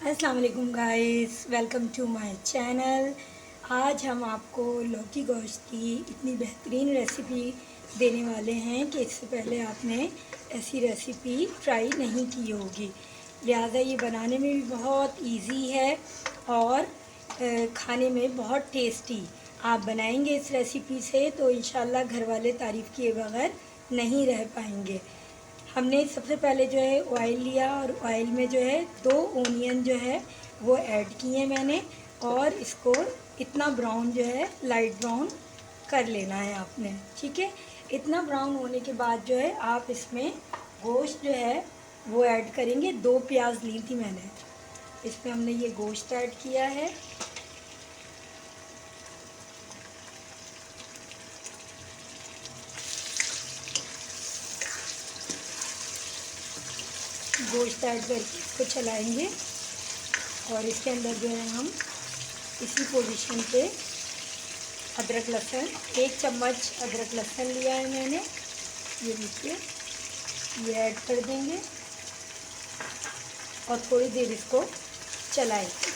अस्सलाम वालेकुम guys, welcome to my channel. आज हम आपको लौकी गोश्त की इतनी बेहतरीन रेसिपी देने वाले हैं कि इससे पहले आपने ऐसी रेसिपी ट्राई नहीं की होगी। लिहाजा ये बनाने में भी बहुत इजी है और खाने में बहुत टेस्टी। आप बनाएंगे इस रेसिपी से तो इंशाल्लाह घर वाले तारीफ़ किए बगैर नहीं रह पाएंगे। हमने सबसे पहले जो है ऑयल लिया और ऑयल में जो है 2 ओनियन जो है वो ऐड किए मैंने, और इसको इतना ब्राउन जो है लाइट ब्राउन कर लेना है आपने। ठीक है, इतना ब्राउन होने के बाद जो है आप इसमें गोश्त जो है वो ऐड करेंगे। 2 प्याज ली थी मैंने, इसमें हमने ये गोश्त ऐड किया है। गोश्त ऐड करके इसको चलाएंगे और इसके अंदर जो है हम इसी पोजीशन पे अदरक लहसुन 1 चम्मच अदरक लहसुन लिया है मैंने, ये देखिए, ये ऐड कर देंगे और थोड़ी देर इसको चलाएंगे।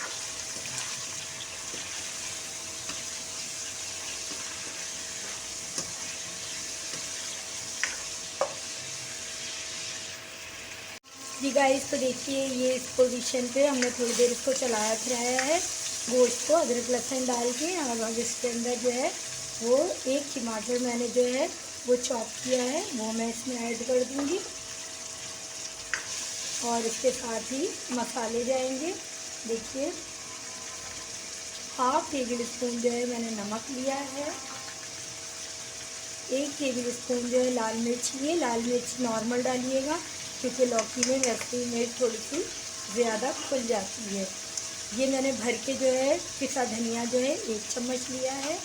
जी गाइस, तो देखिए ये इस पोजीशन पे हमने थोड़ी देर इसको चलाया फिराया है गोश्त को अदरक लहसुन डाल के। अब इसके अंदर जो है वो 1 टमाटर मैंने जो है वो चॉप किया है वो मैं इसमें ऐड कर दूंगी और इसके साथ ही मसाले जाएंगे। देखिए, 1/2 टेबल स्पून जो है मैंने नमक लिया है, 1 टेबल स्पून जो है लाल मिर्च लिए। लाल मिर्च नॉर्मल डालिएगा क्योंकि लौकी में वैसे ही मिर्च थोड़ी सी ज़्यादा खुल जाती है। ये मैंने भर के जो है पिसा धनिया जो है 1 चम्मच लिया है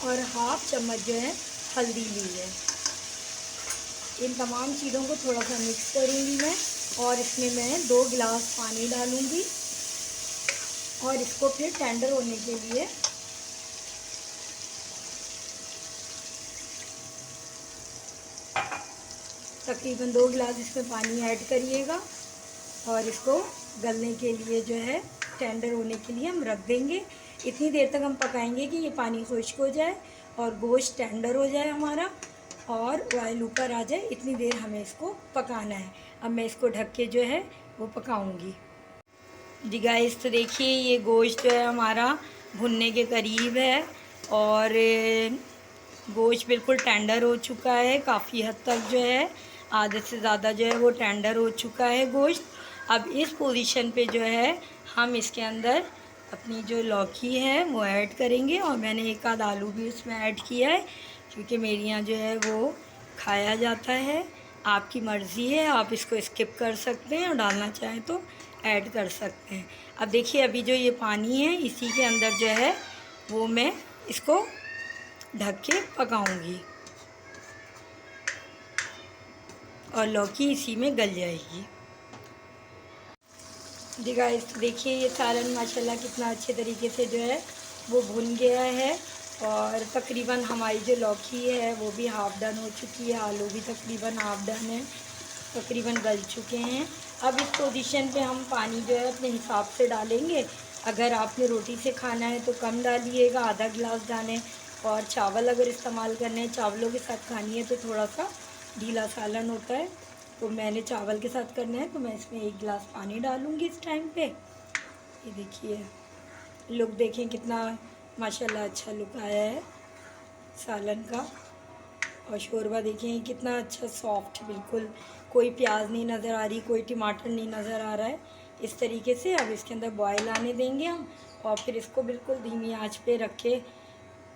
और 1/2 चम्मच जो है हल्दी ली है। इन तमाम चीज़ों को थोड़ा सा मिक्स करूँगी मैं और इसमें मैं 2 गिलास पानी डालूँगी और इसको फिर टेंडर होने के लिए तकरीबन 2 गिलास इसमें पानी ऐड करिएगा और इसको गलने के लिए जो है टेंडर होने के लिए हम रख देंगे। इतनी देर तक हम पकाएंगे कि ये पानी खुश्क हो जाए और गोश्त टेंडर हो जाए हमारा और ऑयल ऊपर आ जाए। इतनी देर हमें इसको पकाना है। अब मैं इसको ढक के जो है वो पकाऊंगी। जी गाइस, तो देखिए ये गोश्त जो है हमारा भुनने के करीब है और गोश्त बिल्कुल टेंडर हो चुका है। काफ़ी हद तक जो है आधे से ज़्यादा जो है वो टेंडर हो चुका है गोश्त। अब इस पोजीशन पे जो है हम इसके अंदर अपनी जो लौकी है वो ऐड करेंगे और मैंने 1 आध आलू भी उसमें ऐड किया है क्योंकि मेरे यहाँ जो है वो खाया जाता है। आपकी मर्ज़ी है, आप इसको स्किप कर सकते हैं और डालना चाहें तो ऐड कर सकते हैं। अब देखिए अभी जो ये पानी है इसी के अंदर जो है वो मैं इसको ढक के पकाऊंगी और लौकी इसी में गल जाएगी। जी गाइस, देखिए ये सालन माशाल्लाह कितना अच्छे तरीके से जो है वो भुन गया है और तकरीबन हमारी जो लौकी है वो भी हाफ़ डन हो चुकी है। आलू भी तकरीबन हाफ़ डन है, तकरीबन गल चुके हैं। अब इस पोजीशन पे हम पानी जो है अपने हिसाब से डालेंगे। अगर आपने रोटी से खाना है तो कम डालिएगा, आधा गिलास डालें, और चावल अगर इस्तेमाल करने हैं, चावलों के साथ खानी है तो थोड़ा सा ढीला सालन होता है, तो मैंने चावल के साथ करना है तो मैं इसमें 1 गिलास पानी डालूँगी इस टाइम पे। ये देखिए लुक देखें कितना माशाल्लाह अच्छा लुक आया है सालन का। और शोरबा देखें कितना अच्छा सॉफ्ट, बिल्कुल कोई प्याज नहीं नज़र आ रही, कोई टमाटर नहीं नज़र आ रहा है। इस तरीके से अब इसके अंदर बॉयल आने देंगे हम और फिर इसको बिल्कुल धीमी आंच पे रख के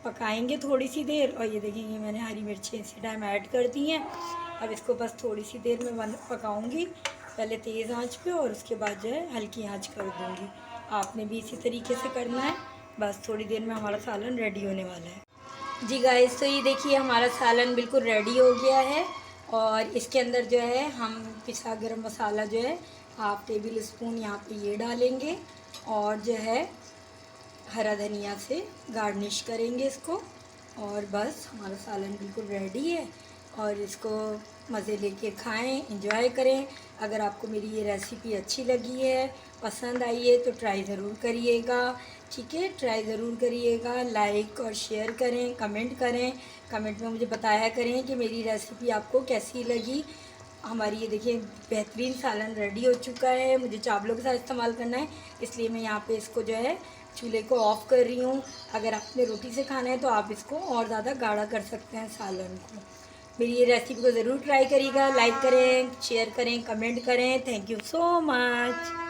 पकाएंगे थोड़ी सी देर। और ये देखेंगे मैंने हरी मिर्चें इसी टाइम ऐड कर दी हैं। अब इसको बस थोड़ी सी देर में पकाऊंगी, पहले तेज़ आंच पे और उसके बाद जो है हल्की आंच कर दूंगी। आपने भी इसी तरीके से करना है। बस थोड़ी देर में हमारा सालन रेडी होने वाला है। जी गाइस, तो ये देखिए हमारा सालन बिल्कुल रेडी हो गया है और इसके अंदर जो है हम पिसा गरम मसाला जो है 1/2 टेबल स्पून यहाँ पे ये डालेंगे और जो है हरा धनिया से गार्निश करेंगे इसको। और बस हमारा सालन बिल्कुल रेडी है। और इसको मज़े लेके खाएं, एंजॉय करें। अगर आपको मेरी ये रेसिपी अच्छी लगी है, पसंद आई है, तो ट्राई ज़रूर करिएगा। ठीक है, ट्राई ज़रूर करिएगा। लाइक और शेयर करें, कमेंट करें। कमेंट में मुझे बताया करें कि मेरी रेसिपी आपको कैसी लगी। हमारी ये देखिए बेहतरीन सालन रेडी हो चुका है। मुझे चावलों के साथ इस्तेमाल करना है, इसलिए मैं यहाँ पे इसको जो है चूल्हे को ऑफ़ कर रही हूँ। अगर आपने रोटी से खाना है तो आप इसको और ज़्यादा गाढ़ा कर सकते हैं सालन को। मेरी ये रेसिपी को ज़रूर ट्राई करिएगा। लाइक करें, शेयर करें, कमेंट करें। Thank you so much.